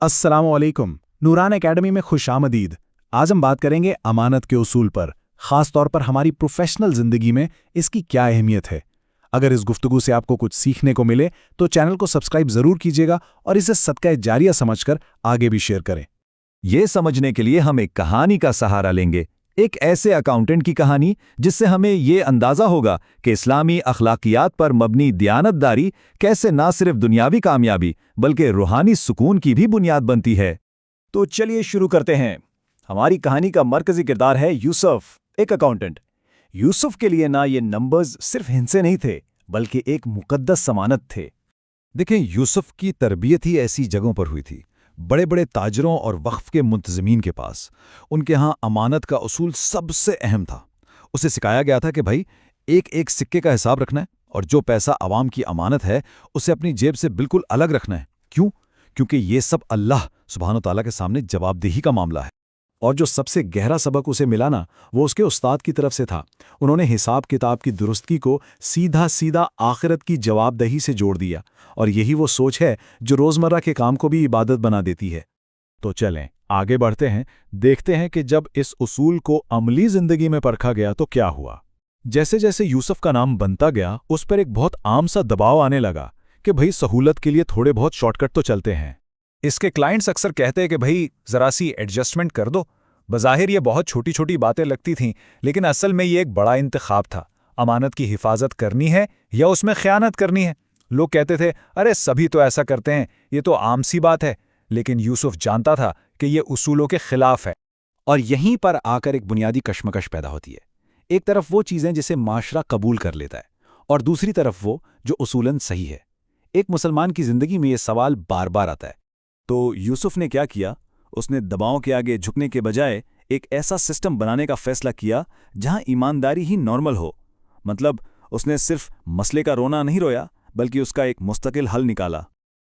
अस्सलाम वालेकुम। नूरान एकेडमी में खुशामदीद। आज हम बात करेंगे अमानत के उसूल पर, ख़ास तौर पर हमारी प्रोफेशनल ज़िंदगी में इसकी क्या अहमियत है। अगर इस गुफ्तगू से आपको कुछ सीखने को मिले तो चैनल को सब्सक्राइब ज़रूर कीजिएगा और इसे सदका जारिया समझकर आगे भी शेयर करें। ये समझने के लिए हम एक कहानी का सहारा लेंगे, एक ऐसे अकाउंटेंट की कहानी जिससे हमें ये अंदाज़ा होगा कि इस्लामी अखलाकियात पर मबनी दियानतदारी कैसे ना सिर्फ दुनियावी कामयाबी बल्कि रूहानी सुकून की भी बुनियाद बनती है। तो चलिए शुरू करते हैं। हमारी कहानी का मरकजी किरदार है यूसुफ, एक अकाउंटेंट। यूसुफ के लिए ना ये नंबर्स सिर्फ हिंसे नहीं थे बल्कि एक मुकद्दस जमानत थे। देखें, यूसुफ की तरबियत ही ऐसी जगहों पर हुई थी, बड़े बड़े ताजरों और वक्फ के मुंतज़मीन के पास। उनके यहाँ अमानत का उसूल सबसे अहम था। उसे सिखाया गया था कि भाई एक एक सिक्के का हिसाब रखना है और जो पैसा आवाम की अमानत है उसे अपनी जेब से बिल्कुल अलग रखना है। क्यों? क्योंकि ये सब अल्लाह सुब्हानो ताला के सामने जवाबदेही का मामला है। और जो सबसे गहरा सबक उसे मिला ना, वो उसके उस्ताद की तरफ से था। उन्होंने हिसाब किताब की दुरुस्तगी को सीधा सीधा आखिरत की जवाबदेही से जोड़ दिया, और यही वो सोच है जो रोज़मर्रा के काम को भी इबादत बना देती है। तो चलें आगे बढ़ते हैं, देखते हैं कि जब इस उसूल को अमली ज़िंदगी में परखा गया तो क्या हुआ। जैसे जैसे यूसुफ का नाम बनता गया, उस पर एक बहुत आम सा दबाव आने लगा कि भाई सहूलत के लिए थोड़े बहुत शॉर्टकट तो चलते हैं। इसके क्लाइंट्स अक्सर कहते हैं कि भाई ज़रा सी एडजस्टमेंट कर दो। बज़ाहिर ये बहुत छोटी छोटी बातें लगती थीं, लेकिन असल में ये एक बड़ा इंतखाब था। अमानत की हिफाजत करनी है या उसमें ख़यानत करनी है। लोग कहते थे, अरे सभी तो ऐसा करते हैं, ये तो आम सी बात है। लेकिन यूसुफ जानता था कि ये उसूलों के खिलाफ है। और यहीं पर आकर एक बुनियादी कश्मकश पैदा होती है। एक तरफ वो चीज़ें जिसे माशरा कबूल कर लेता है, और दूसरी तरफ वो जो उसूलन सही है। एक मुसलमान की ज़िंदगी में ये सवाल बार बार आता है। तो यूसुफ ने क्या किया? उसने दबाव के आगे झुकने के बजाय एक ऐसा सिस्टम बनाने का फैसला किया जहां ईमानदारी ही नॉर्मल हो। मतलब उसने सिर्फ मसले का रोना नहीं रोया, बल्कि उसका एक मुस्तकिल हल निकाला।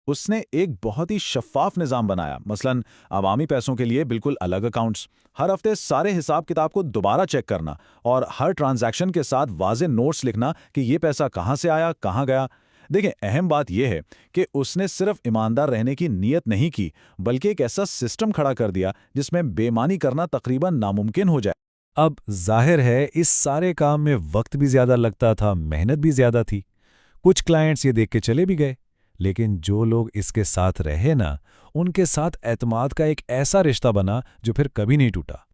उसने एक बहुत ही शफ़ाफ निज़ाम बनाया। मसलन अवामी पैसों के लिए बिल्कुल अलग अकाउंट्स, हर हफ्ते सारे हिसाब किताब को दोबारा चेक करना और हर ट्रांजैक्शन के साथ वाज़े नोट्स लिखना कि ये पैसा कहाँ से आया, कहाँ गया। देखें, अहम बात यह है कि उसने सिर्फ ईमानदार रहने की नीयत नहीं की, बल्कि एक ऐसा सिस्टम खड़ा कर दिया जिसमें बेईमानी करना तकरीबन नामुमकिन हो जाए। अब जाहिर है इस सारे काम में वक्त भी ज़्यादा लगता था, मेहनत भी ज़्यादा थी। कुछ क्लाइंट्स ये देख के चले भी गए, लेकिन जो लोग इसके साथ रहे ना, उनके साथ एतमाद का एक ऐसा रिश्ता बना जो फिर कभी नहीं टूटा।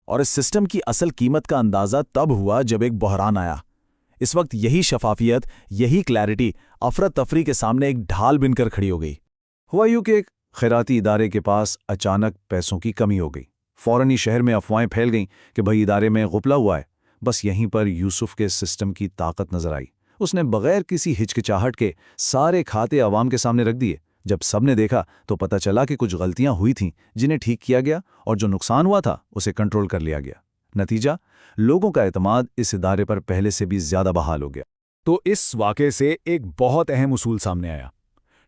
और इस सिस्टम की असल कीमत का अंदाज़ा तब हुआ जब एक बहरान आया। इस वक्त यही शफाफियत, यही क्लैरिटी अफरत तफरी के सामने एक ढाल बनकर खड़ी हो गई। हुआ यूं कि एक खैराती इदारे के पास अचानक पैसों की कमी हो गई। फ़ौरन ही शहर में अफवाहें फैल गईं कि भाई इदारे में गुफला हुआ है। बस यहीं पर यूसुफ के सिस्टम की ताकत नजर आई। उसने बगैर किसी हिचकिचाहट के सारे खाते अवाम के सामने रख दिए। जब सबने देखा तो पता चला कि कुछ गलतियां हुई थीं जिन्हें ठीक किया गया, और जो नुकसान हुआ था उसे कंट्रोल कर लिया गया। नतीजा, लोगों का एतमाद इस इदारे पर पहले से भी ज्यादा बहाल हो गया। तो इस वाक़े से एक बहुत अहम उसूल सामने आया।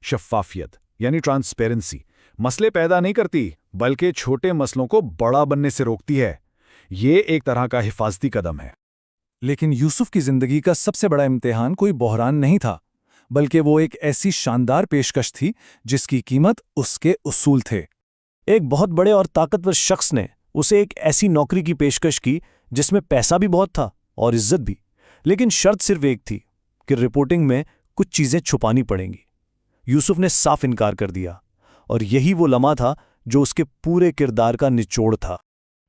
शफ़ाफ़ियत यानी ट्रांसपेरेंसी मसले पैदा नहीं करती, बल्कि छोटे मसलों को बड़ा बनने से रोकती है। ये एक तरह का हिफाजती कदम है। लेकिन यूसुफ की ज़िंदगी का सबसे बड़ा इम्तिहान कोई बहरान नहीं था, बल्कि वो एक ऐसी शानदार पेशकश थी जिसकी कीमत उसके उसूल थे। एक बहुत बड़े और ताकतवर शख्स ने उसे एक ऐसी नौकरी की पेशकश की जिसमें पैसा भी बहुत था और इज्जत भी, लेकिन शर्त सिर्फ एक थी कि रिपोर्टिंग में कुछ चीज़ें छुपानी पड़ेंगी। यूसुफ ने साफ इनकार कर दिया, और यही वो लम्हा था जो उसके पूरे किरदार का निचोड़ था।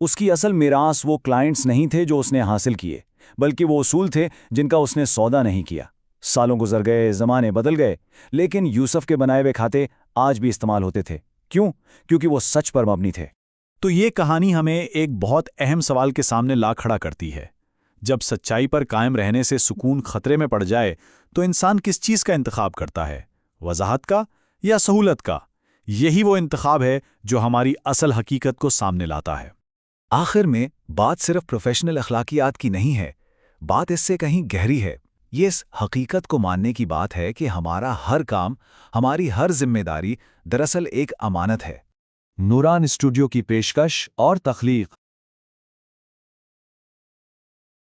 उसकी असल मिरास वो क्लाइंट्स नहीं थे जो उसने हासिल किए, बल्कि वो उसूल थे जिनका उसने सौदा नहीं किया। सालों गुजर गए, ज़माने बदल गए, लेकिन यूसुफ के बनाए हुए खाते आज भी इस्तेमाल होते थे। क्यों? क्योंकि वो सच पर मबनी थे। तो ये कहानी हमें एक बहुत अहम सवाल के सामने ला खड़ा करती है। जब सच्चाई पर कायम रहने से सुकून खतरे में पड़ जाए तो इंसान किस चीज़ का इंतखाब करता है, वजाहत का या सहूलत का? यही वो इंतखाब है जो हमारी असल हकीकत को सामने लाता है। आखिर में बात सिर्फ प्रोफेशनल अखलाकियात की नहीं है, बात इससे कहीं गहरी है। ये इस हकीकत को मानने की बात है कि हमारा हर काम, हमारी हर जिम्मेदारी दरअसल एक अमानत है। नूरान स्टूडियो की पेशकश और तख्लीक।